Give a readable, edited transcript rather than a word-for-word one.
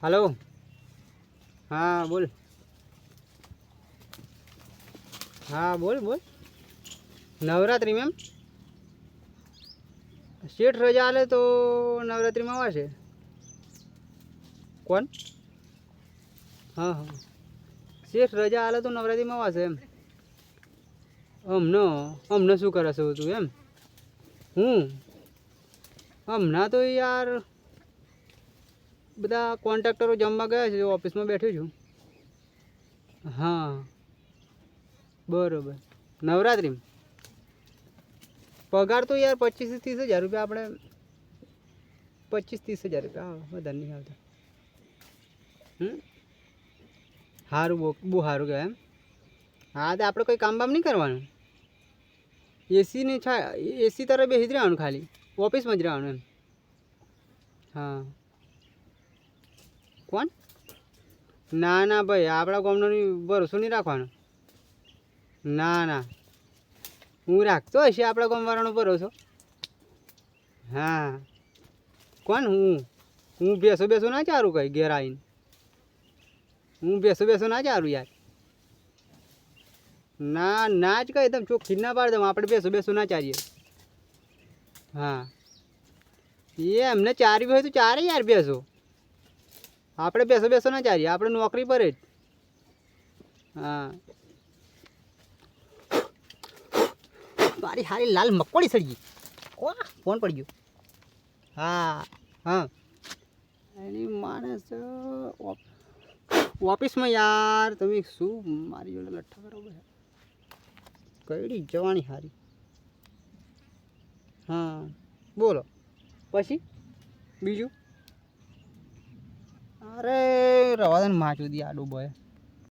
hello हाँ बोल हाँ बोल बोल नवरात्रि में શેઠ રજા આલે તો નવરાત્રિમાં આવશે કોણ હા હા શેઠ રજા આલે તો નવરાત્રિમાં આવશે એમ અમને શું કરે છે તું એમ હું હમણાં તો યાર બધા કોન્ટ્રાક્ટરો જમવા ગયા છે ઓફિસમાં બેઠો છું હા બરાબર નવરાત્રિમાં પગાર તો યાર 25 થી 30 હજાર રૂપિયા આપણે 25-30 હજાર રૂપિયા વધારે નહીં આવતા સારું બહુ સારું કહેવાય એમ હા તો આપણે કોઈ કામ બામ નહીં કરવાનું એસીની એસી તરફ બેસી જ રહેવાનું ખાલી ઓફિસમાં જ રહેવાનું એમ હા કોણ ના ના ભાઈ આપણા ગામનો ભરોસો નહીં રાખવાનો ના ના હું રાખતો હશે આપણા ગામવાળાનો ભરોસો હા કોણ હું બેસો ના ચારું કઈ ઘેર આવીને હું બેસો ના ચારું યાર ના ના જ કહી તમે ચોખ્ખી ના પાડ દઉં આપણે બેસો ના ચારીએ હા એ એમને ચારી હોય તો ચારે યાર બેસો આપણે બેસો ના ચારીએ આપણે નોકરી પર જ હા મારી હારી લાલ મકોડી સડી કોણ ફોન પડી ગયો હા હા એની માણસ ઓફિસમાં યાર તમે શું મારી જોડે લઠ્ઠા કરો કઈ જવાની હારી હા બોલો પછી બીજું અરે રવા દે ને માચું દી આડું બોય